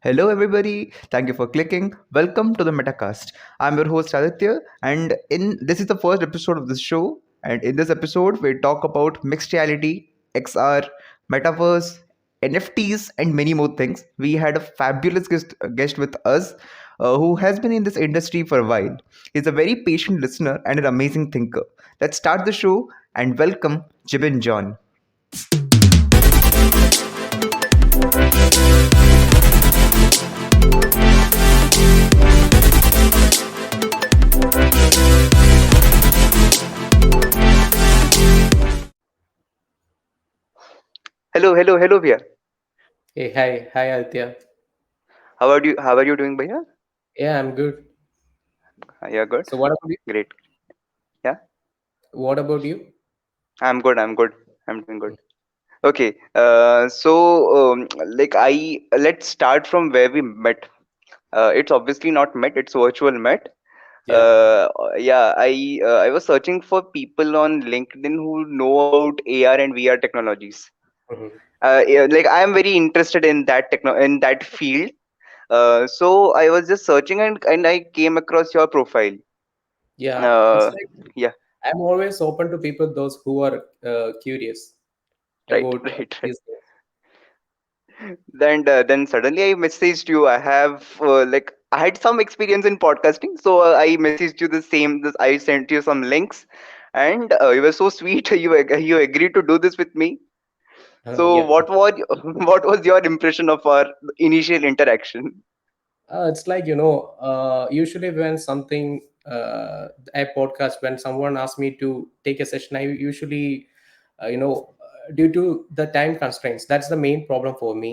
Hello, everybody. Thank you for clicking. Welcome to the MetaCast. I'm your host Aditya, and in this is the first episode of this show. And in this episode, we talk about mixed reality, XR, Metaverse, NFTs, and many more things. We had a fabulous guest with us who has been in this industry for a while. He's a very patient listener and an amazing thinker. Let's start the show and welcome Jibin John. Hello, Via. Hey, hi, Aditya. How are you doing, Bhaiya? Yeah, I'm good. Yeah, good. So, what about you? Great. Yeah, What about you? I'm good. I'm doing good. Okay. Let's start from where we met. It's obviously not met. It's virtual met. Yeah. Yeah. I was searching for people on LinkedIn who know about AR and VR technologies. Mhm. Yeah, like I am very interested in that field. So I was just searching and I came across your profile. Yeah, it's Uh, like yeah. I'm always open to people, those who are curious Right. about Right. Right. these things. Then suddenly I messaged you. I have I had some experience in podcasting, so I messaged you the same. I sent you some links, and you were so sweet. You agreed to do this with me. So Yeah. what was your impression of our initial interaction? It's like, usually when something, a podcast, when someone asks me to take a session, I usually, due to the time constraints, that's the main problem for me.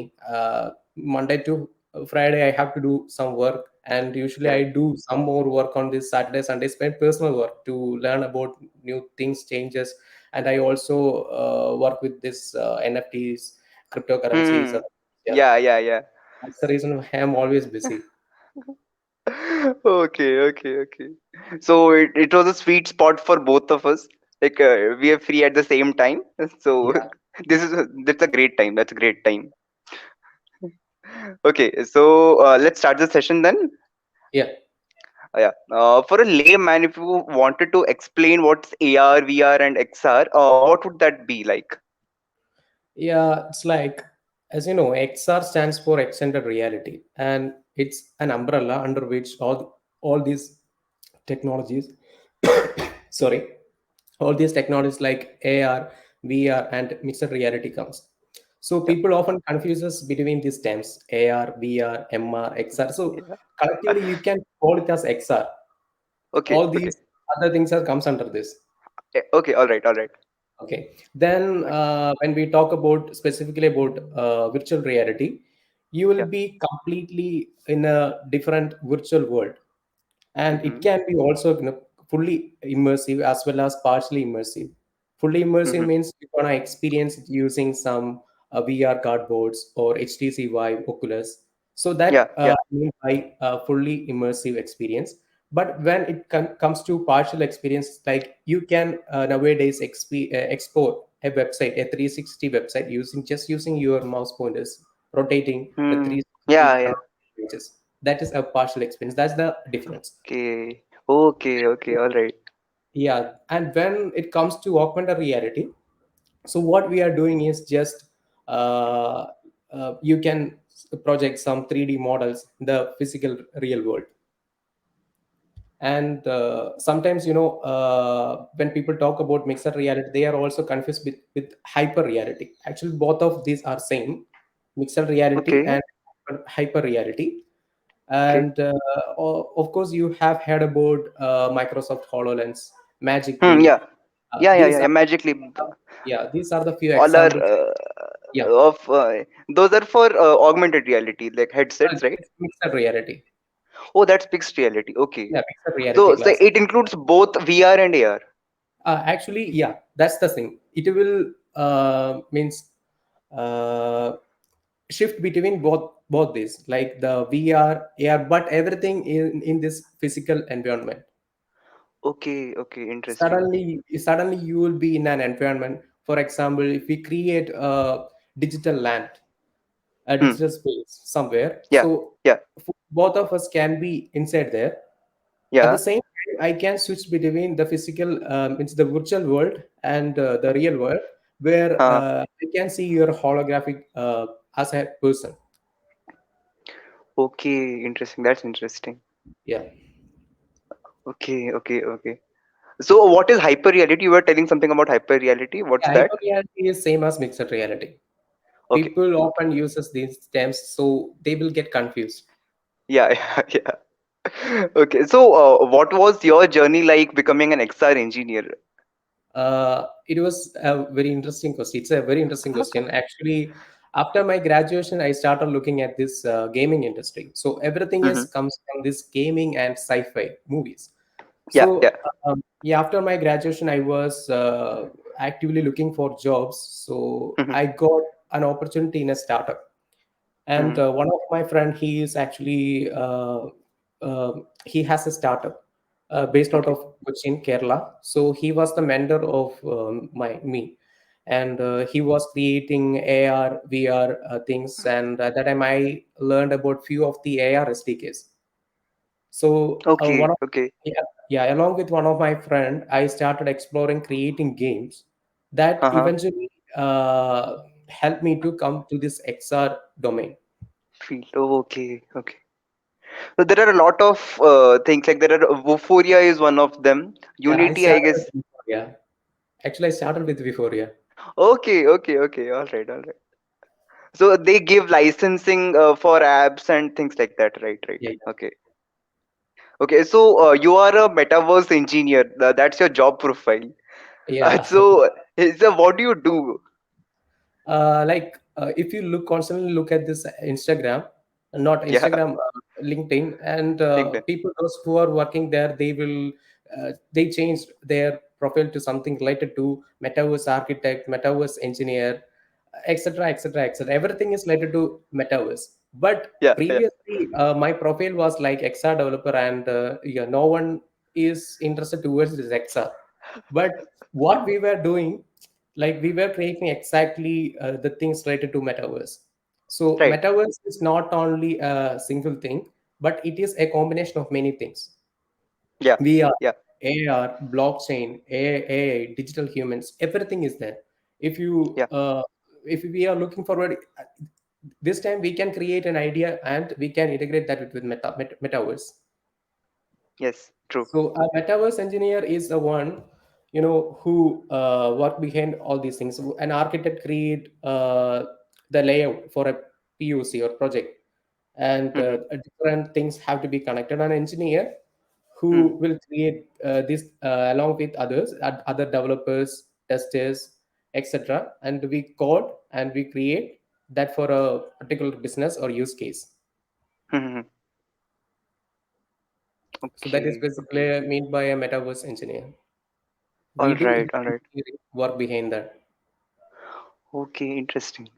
Monday to Friday, I have to do some work, and usually I Correct. do some more work on this Saturday, Sunday, spend personal work to learn about new things, changes, and I also work with this NFTs, cryptocurrencies. Hmm. Yeah, Yeah. that's the reason I am always busy. Okay. So it was a sweet spot for both of us. We are free at the same time. So Yeah. that's a great time. That's a great time. Okay, so let's start the session then. Yeah, Yeah. For a layman, if you wanted to explain what's AR, VR, and XR, what would that be like? yeah. It's like, as you know, XR stands for extended reality, and it's an umbrella under which all these technologies, sorry, all these technologies like AR, VR, and mixed reality comes. So Yeah. people often confuses between these terms AR, VR, MR, XR. So Yeah. collectively, you can call it as XR. Okay. All Okay. these other things are comes under this. Okay. All right. All right. Okay. Then, when we talk about specifically about virtual reality, you will Yeah. be completely in a different virtual world, and it Mm-hmm. can be also fully immersive as well as partially immersive. Fully immersive Mm-hmm. means you're gonna experience it using some VR cardboards or HTC Vive Oculus. So Yeah. that Yeah. means by fully immersive experience. But when it comes to partial experience, like you can nowadays export a website, a 360 website using your mouse pointers, rotating the Hmm. 360 Yeah. Yeah. pages. That is a partial experience. That's the difference. Okay. Okay. All right. Yeah, and when it comes to augmented reality, so what we are doing is just uh, you can project some 3D models in the physical real world. And sometimes, when people talk about mixed reality, they are also confused with hyper reality. Actually, both of these are same, mixed reality Okay. and hyper reality. Okay. And of course, you have heard about Microsoft HoloLens, Magic Hmm. Leap. Yeah. These are, Magically, yeah, these are the few all are examples. Yeah, of those are for augmented reality, like headsets, right? it's mixed reality. Oh, that's mixed reality. Okay. Yeah, mixed reality So class. it includes both VR and AR. Actually, yeah, that's the thing. It will means uh, shift between both these, like the VR, AR, but everything in this physical environment. Okay. Interesting. Suddenly you will be in an environment. For example, if we create a digital land, a Hmm. digital space somewhere. Yeah. So Yeah. both of us can be inside there. At the Yeah. same time, I can switch between the physical, it's the virtual world and the real world, where Huh. I can see your holographic as a person. Okay. Interesting. That's interesting. Yeah. Okay. Okay. Okay. So, what is hyper reality? You were telling something about hyper reality. What's Yeah, that? hyper reality is same as mixed reality. Okay. People often uses these terms, so they will get confused. Yeah. Yeah. Yeah. Okay. So, what was your journey like becoming an XR engineer? It was a very interesting question. It's a very interesting question. Actually, after my graduation, I started looking at this gaming industry. So everything is Mm-hmm. comes from this gaming and sci-fi movies. Yeah. Yeah. So yeah, after my graduation, I was actively looking for jobs. So Mm-hmm. I got an opportunity in a startup, and Mm-hmm. one of my friend, he is actually he has a startup based out Okay. of Cochin, Kerala. So he was the mentor of my me, and he was creating AR, VR things, and at that time I learned about few of the AR SDKs. So one Okay. of Okay. yeah, yeah, along with one of my friend, I started exploring creating games that Uh-huh. eventually helped me to come to this XR domain. Feel. Oh, okay. Okay. So there are a lot of things like there are Euphoria is one of them. Yeah, I Unity, I started guess. with Euphoria. Actually, I started with Euphoria. Okay. Okay. Okay. All right. All right. So they give licensing for apps and things like that, right? Right. Yeah, Okay. Okay. So you are a metaverse engineer. That's your job profile. yeah. So what do you do? Like if you look constantly look at this Instagram, not Yeah. Instagram, LinkedIn, and LinkedIn. people those who are working there, they will they changed their profile to something related to metaverse architect, metaverse engineer, etc., etc., etc. Everything is related to metaverse. But Yeah. Yeah. previously, my profile was like XR developer, and yeah, no one is interested towards this XR. But what we were doing, like we were creating exactly the things related to metaverse. So Right. metaverse is not only a single thing, but it is a combination of many things. Yeah. VR, Yeah. AR, blockchain, AI, digital humans, everything is there. If you Yeah. if we are looking forward, this time we can create an idea and we can integrate that with metaverse. Yes. True. So a metaverse engineer is the one, who work behind all these things. So an architect create the layout for a POC or project, and Mm-hmm. different things have to be connected. An engineer Mm-hmm. who will create this along with others, other developers, testers, etc. And we code and we create that for a particular business or use case. Mm-hmm. So that is Okay. Okay. basically meant by a metaverse engineer. We All do right. All right. engineering work behind that. Okay. Interesting.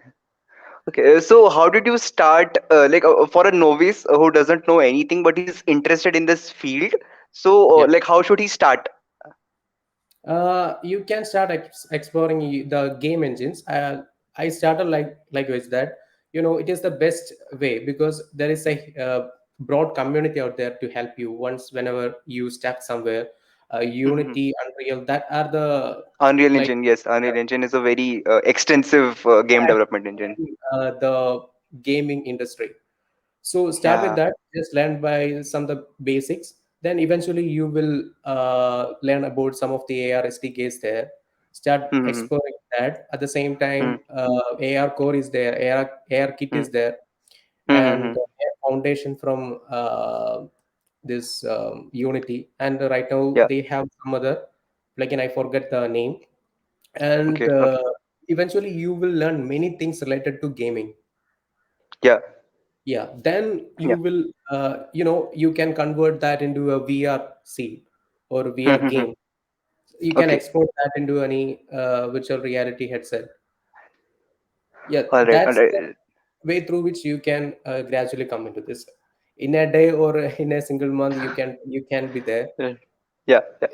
Okay, so how did you start? For a novice who doesn't know anything but is interested in this field, so Yeah. how should he start? You can start exploring the game engines. I started likewise that it is the best way because there is a broad community out there to help you once whenever you start somewhere. Mhm. Unity, Unreal, that are the Unreal like Engine, yes, uh, Unreal Engine is a very extensive game development engine. the gaming industry. So start with Yeah. that. Just learn by some of the basics. Then eventually you will learn about some of the AR SDKs there. Start Mm-hmm. exploring that. At the same time, AR Core is there, AR Kit is there, and Mm-hmm. AR Foundation from this Unity. And right now Yeah. they have some other plugin. I forget the name. And Okay. Okay. eventually you will learn many things related to gaming. Yeah. Yeah, then you Yeah. will you can convert that into a VR seed or VR Mm-hmm. game. You can Okay. export that into any virtual reality headset. Yeah, All right. All that's the right. way through which you can gradually come into this. In a day or in a single month you can be there. Uh, Yeah. Yeah.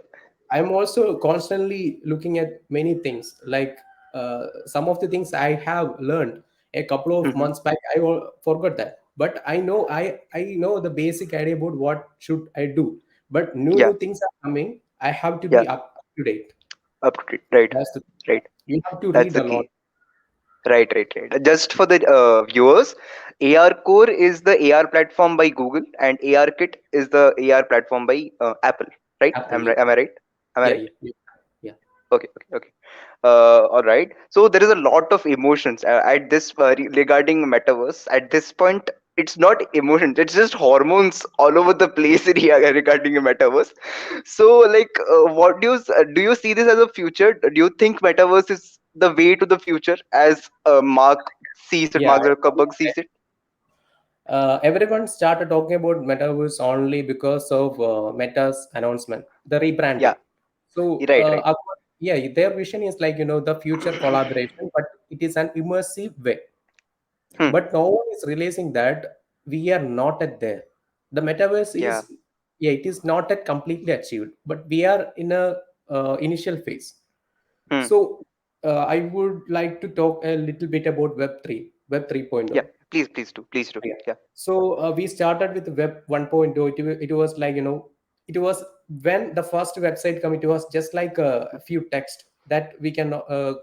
I'm also constantly looking at many things, like some of the things I have learned A couple of Mm-hmm. months back, forgot that. But I know the basic idea about what should I do. But Yeah. new things are coming. I have to Yeah. be up to date. Up to date. Right. That's the Right. You have to That's read the a lot. key. Right, right, right. Just for the viewers, AR Core is the AR platform by Google, and AR Kit is the AR platform by Apple. Right? Apple, yeah, Am I right? Am I yeah, right? yeah, yeah, yeah. Okay, okay, okay. All right. So there is a lot of emotions at this regarding metaverse. At this point, it's not emotions; it's just hormones all over the place regarding the metaverse. So, like, what do you see this as a future? Do you think metaverse is the way to the future, as Mark sees it, Yeah, Mark Zuckerberg sees it? everyone started talking about metaverse only because of Meta's announcement, the Yeah. rebranding. So, Right. Right. yeah, their vision is like the future collaboration, but it is an immersive way. Hmm. But no one is realizing that we are not at there. The metaverse Yeah. is, yeah, it is not at completely achieved, but we are in a initial phase. Hmm. So, I would like to talk a little bit about Web 3.0. Yeah. Please, please do. Please do. Yeah. Yeah. So we started with Web 1.0. It was like, it was when the first website come, it was just like a few text that we can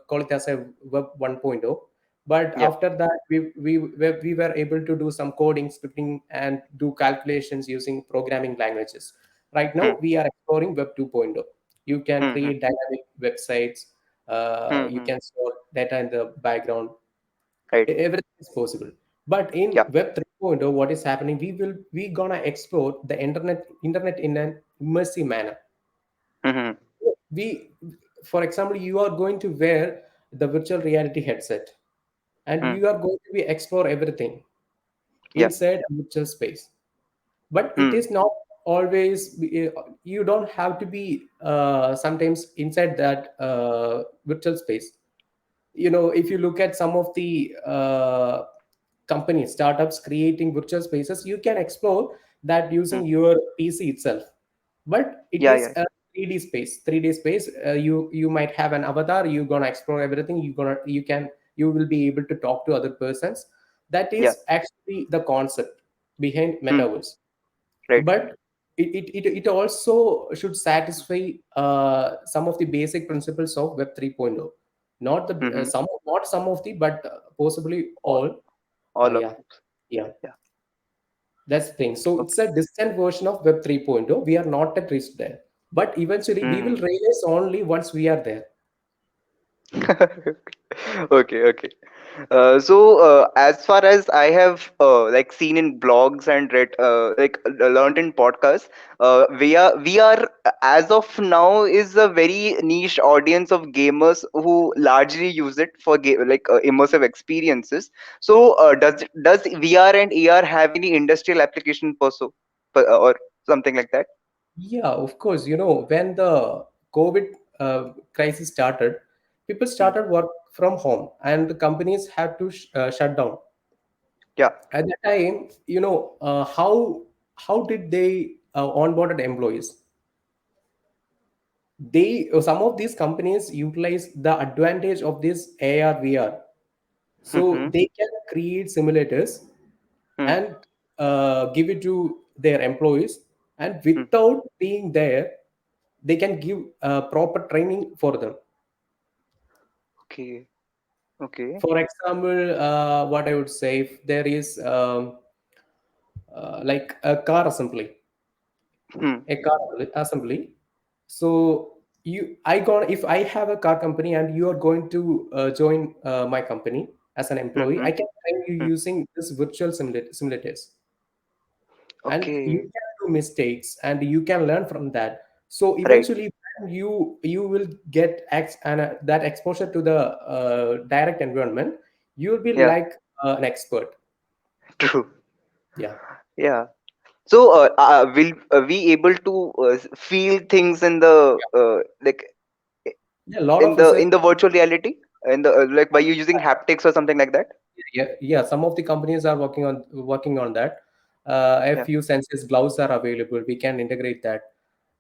call it as a Web 1.0. But Yeah. after that, we were able to do some coding, scripting, and do calculations using programming languages. Right Hmm. now, we are exploring Web 2.0. You can Hmm. Hmm. create dynamic websites. Hmm. You Hmm. can store data in the background. Right. Everything is possible. But in Yeah. Web 3.0, what is happening, we gonna explore the internet in an immersive manner. Hmm. Hmm. We For example, you are going to wear the virtual reality headset, and Hmm. you are going to be explore everything Yeah. inside a virtual space. But it Hmm. is not always, you don't have to be sometimes inside that virtual space. If you look at some of the companies, startups creating virtual spaces, you can explore that Hmm. using your PC itself. But it Yeah. is Yeah. a 3D space. You might have an avatar. You're gonna explore everything. You will be able to talk to other persons. That Yeah. is actually the concept behind Hmm. metaverse. Right. But it also should satisfy some of the basic principles of Web 3.0. Not the Hmm. not some of the, but possibly All, all. all of Yeah, those. yeah, Yeah. that's the thing. So it's Okay. a distant version of Web 3.0. We are not at reached there, but eventually we will Hmm. realize only once we are there. Okay. Okay. As far as I have like seen in blogs and read, learned in podcasts, we are as of now is a very niche audience of gamers who largely use it for immersive experiences. So, does VR and AR have any industrial application or something like that? Yeah, of course. When the COVID crisis started, people Hmm. started work from home, and the companies had to shut down. Yeah. At that time, how did they onboarded employees? They Some of these companies utilize the advantage of this AR VR, so Hmm. they can create simulators Hmm. and give it to their employees, and Hmm. without being there, they can give proper training for them. Okay. Okay. For example, what I would say, if there is like a car assembly, Hmm. a car assembly. So if I have a car company and you are going to join my company as an Hmm. employee, Hmm. I can train you Hmm. using this virtual simulators, and you Okay. can do mistakes and you can learn from that. So Right. eventually, when you will get that exposure to the direct environment, you will be Yeah. like an expert. True. Yeah, Yeah. So, will we able to feel things in the yeah, a lot of research. in the virtual reality, in the like by you using haptics or something like that? Yeah, some of the companies are working on that. A Yeah. few sensors gloves are available. We can integrate that,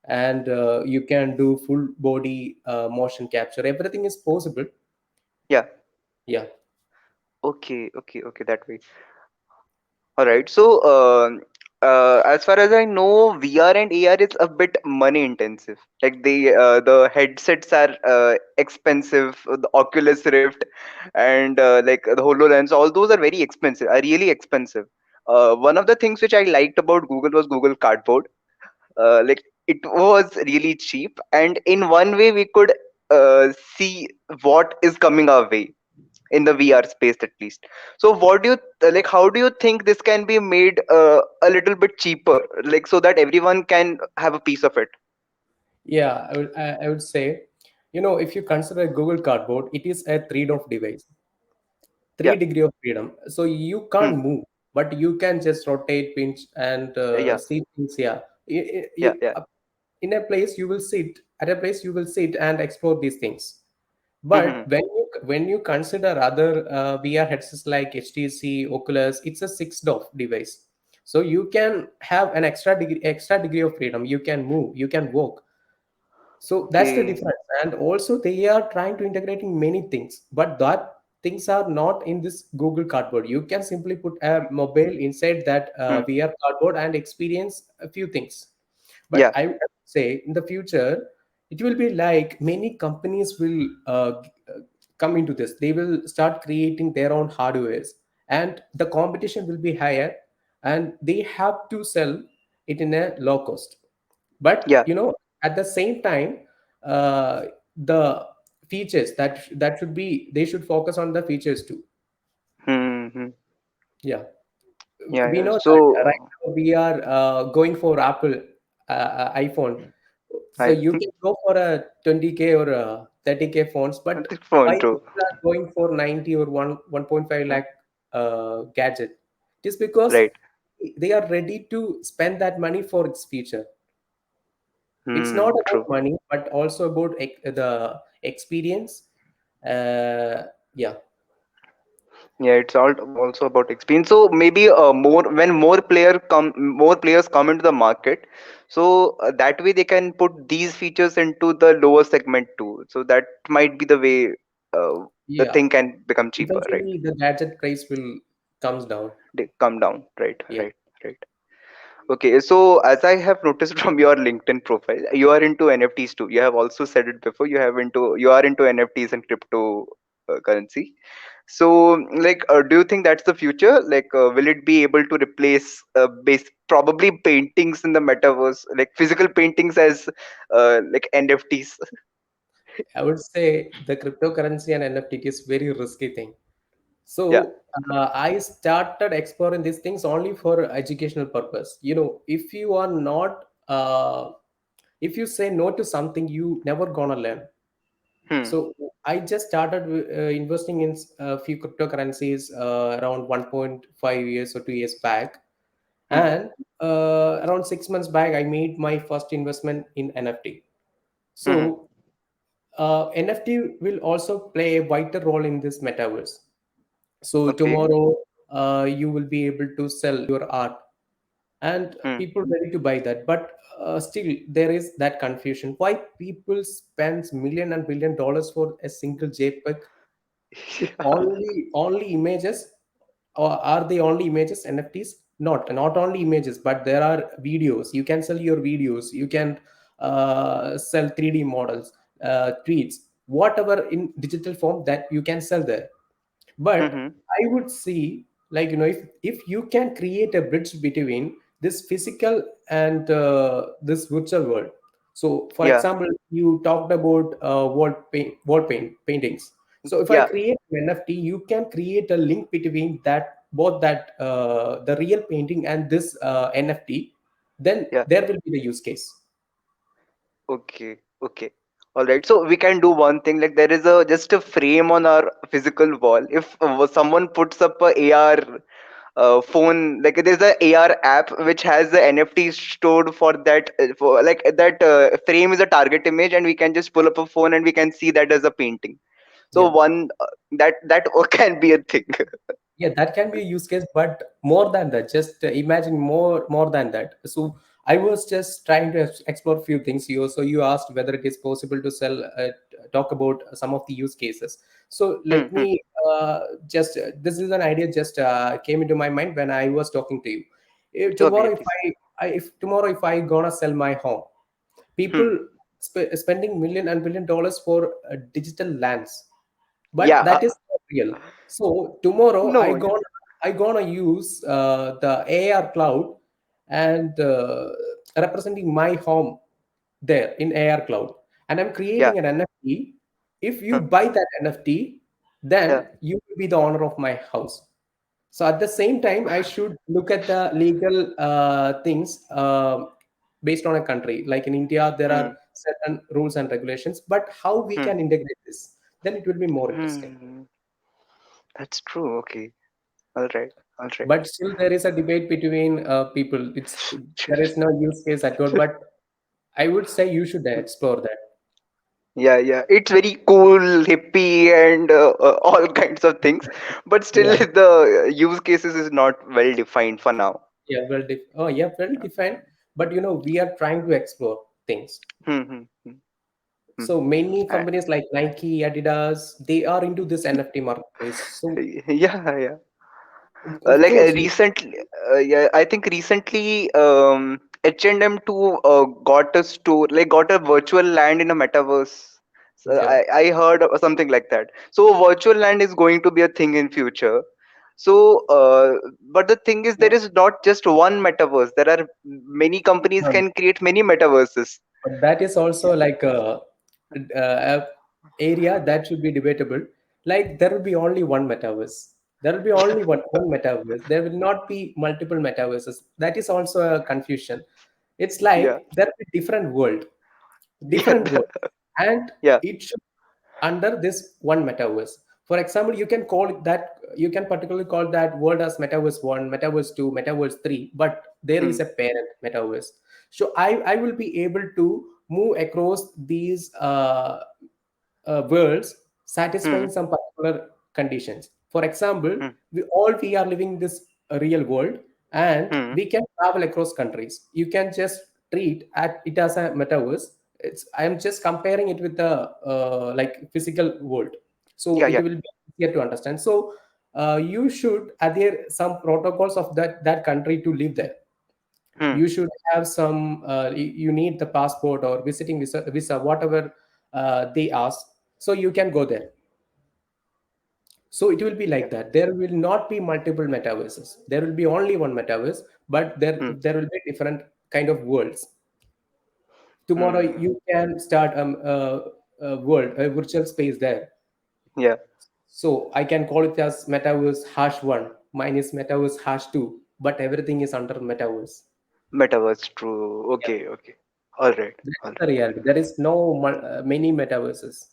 and you can do full body motion capture. Everything is possible. Yeah. Yeah. Okay, okay, okay, that way. All right. So, as far as I know, VR and AR is a bit money intensive. Like the headsets are expensive. The Oculus Rift and like the HoloLens, all those are very expensive. Are really expensive. One of the things which I liked about Google was Google Cardboard. Like it was really cheap, and in one way we could see what is coming our way in the VR space at least. So what do you like? How do you think this can be made a little bit cheaper, like so that everyone can have a piece of it? Yeah, I would say, if you consider Google Cardboard, it is a 3D device, Yeah. 3 degree of freedom. So you Hmm. can't move, but you can just rotate, pinch, and Yeah. see things. Yeah, Yeah. Yeah. in a place you will sit. At a place you will sit and explore these things. But Hmm. when you consider other VR headsets like HTC, Oculus, it's a 6 DOF device. So you can have an extra degree of freedom. You can move, you can walk. So that's the Okay. difference. And also they are trying to integrating many things, but that things are not in this Google Cardboard. You can simply put a mobile inside that Hmm. VR cardboard and experience a few things. But Yeah. I would say in the future, it will be like many companies will come into this. They will start creating their own hardwares, and the competition will be higher, and they have to sell it in a low cost. But Yeah. at the same time, the features that should be, they should focus on the features too. Hmm. Hmm. Yeah, Yeah. we Yeah. know that right So now we are going for Apple iPhone. So I you can go for a 20K or a 30K phones, but the why phone too. people are going for 90 or 1.5 Hmm. lakh gadget? It is because Right. they are ready to spend that money for its future. It's not Hmm. about True. money, but also about the experience. Yeah, Yeah, it's all also about experience. So maybe more when more players come into the market, so that way they can put these features into the lower segment too. So that might be the way the yeah. thing can become cheaper, right? Eventually, the gadget price will comes down. They come down, right, Yeah, right, right. Okay, so as I have noticed from your LinkedIn profile, you are into NFTs too. You have also said it before. You are into NFTs and crypto currency. So, like, do you think that's the future? Like, will it be able to replace probably paintings in the metaverse, like physical paintings as like NFTs? I would say the cryptocurrency and NFT is very risky thing. Yeah. So I started exploring these things only for educational purpose. If you are not, if you say no to something, you never gonna learn. Hmm. So I just started investing in a few cryptocurrencies around 1.5 years or 2 years back, Hmm. and around 6 months back, I made my first investment in NFT. Hmm. So NFT will also play a vital role in this metaverse. So Okay. tomorrow, you will be able to sell your art, and Hmm. people ready to buy that. But still, there is that confusion. Why people spends million and billion dollars for a single JPEG? Yeah. Only images, or are they only images NFTs? Not only images, but there are videos. You can sell your videos. You can sell 3D models, tweets, whatever in digital form that you can sell there. But Hmm. I would see, like, if you can create a bridge between this physical and this virtual world. So for Yeah. example, you talked about paintings. So if I Yeah. create an NFT, you can create a link between that, both that the real painting and this NFT. Then Yeah. there will be the use case. Okay, okay. All right. So we can do one thing, like there is a just a frame on our physical wall. If someone puts up a AR phone, like there's a AR app which has the NFT stored for that for like that frame is a target image, and we can just pull up a phone and we can see that as a painting. So Yeah. one that can be a thing. Yeah, that can be a use case, but more than that, just imagine more than that. So I was just trying to explore few things. You asked whether it is possible to sell, talk about some of the use cases. So Hmm, let hmm, me just this is an idea just came into my mind when I was talking to you. Okay, Tomorrow, if please. if tomorrow if I gonna sell my home, people Hmm. spending million and billion dollars for digital lands, but Yeah. that is not real. So tomorrow No. Yeah. I gonna use the AR cloud and representing my home there in AR cloud, and I'm Yeah. creating an NFT. If you Huh. buy that NFT, Yeah. then you will be the owner of my house. So at the same time, I should look at the legal things based on a country. Like in India, there Hmm. are certain rules and regulations, but how we Hmm. can integrate this, then it will be more interesting. Hmm. That's true. Okay. All right. All right. But still, there is a debate between people. There is no use case at all. But I would say you should explore that. Yeah, yeah. It's very cool, hippie, and all kinds of things. But still, Yeah, the use cases is not well defined for now. yeah, oh, yeah, well defined. But we are trying to explore things. Hmm, hmm, hmm, hmm. So many Uh, companies like Nike, Adidas, they are into this NFT marketplace. So yeah, yeah. of Like course, recently, yeah, I think recently, H&M too got a store, like got a virtual land in a metaverse. So yeah, I heard of something like that. So virtual land is going to be a thing in future. So, but the thing is, there is not just one metaverse. There are many companies no, can create many metaverses. but that is also like a area that should be debatable. Like there will be only one metaverse. There will be only one metaverse. There will not be multiple metaverses. That is also a confusion. It's Yeah, like there will be yeah, different world, and yeah. it should under this one metaverse. For example, you can call it that, you can particularly call that world as metaverse 1, metaverse 2, metaverse 3, but there Hmm, is a parent metaverse. So I will be able to move across these worlds hmm, satisfying some particular conditions. For example, hmm, we are living this real world, and hmm. we can travel across countries. You can just treat at it as a metaverse. I am just comparing it with the like physical world, so Yeah, it yeah. will be easier to understand. So you should adhere some protocols of that country to live there. Hmm, You should have some you need the passport or visiting visa whatever they ask, so you can go there. So it will be yeah. like that. There will not be multiple metaverses. There will be only one metaverse, but Hmm, there will be different kind of worlds. Tomorrow hmm. you can start a world, a virtual space there. Yeah. So I can call it as metaverse hash one. Mine is metaverse hash two, but everything is under metaverse. Metaverse, true. Yeah, Okay, okay. All right, that all is the right. reality. There is no many metaverses.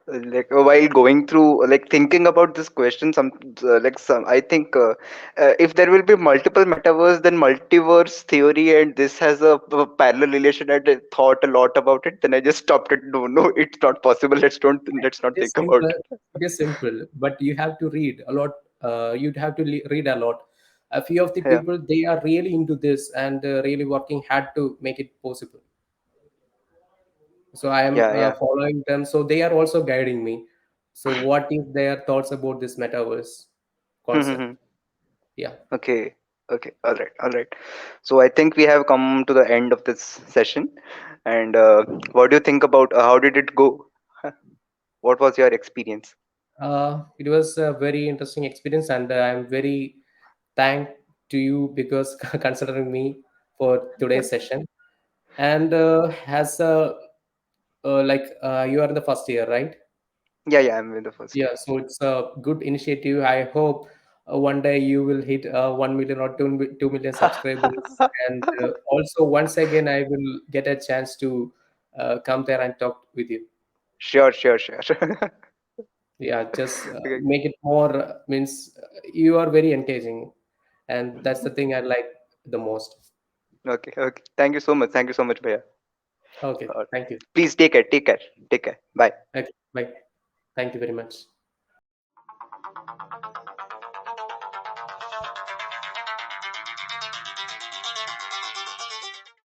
Like while going through, like thinking about this question, some I think if there will be multiple metaverse, then multiverse theory and this has a parallel relation. And I thought a lot about it. Then I just stopped it. No, no, it's not possible. Let's not It is think about simple. it. It is simple, but you have to read a lot. You'd have to read a lot. A few of the Yeah, people, they are really into this and really working hard to make it possible. So I am yeah, yeah. following them. So they are also guiding me. So what is their thoughts about this metaverse concept? Yeah. Okay, okay. All right, all right. So I think we have come to the end of this session. And what do you think about how did it go? What was your experience? It was a very interesting experience, and I'm very thank to you because considering me for today's session. And as you are in the first year, right? Yeah, yeah, I'm in the first Yeah, year. so it's a good initiative. I hope one day you will hit 1 million or 2 million subscribers. And also, once again, I will get a chance to come there and talk with you. Sure, sure, sure. Yeah, just Okay, make it more, means you are very engaging. And that's the thing I like the most. okay, okay. Thank you so much. Thank you so much, Bhaiya. Okay, Uh, thank you. Please take care. Take care. Take care. Bye. Okay, bye. Thank you very much.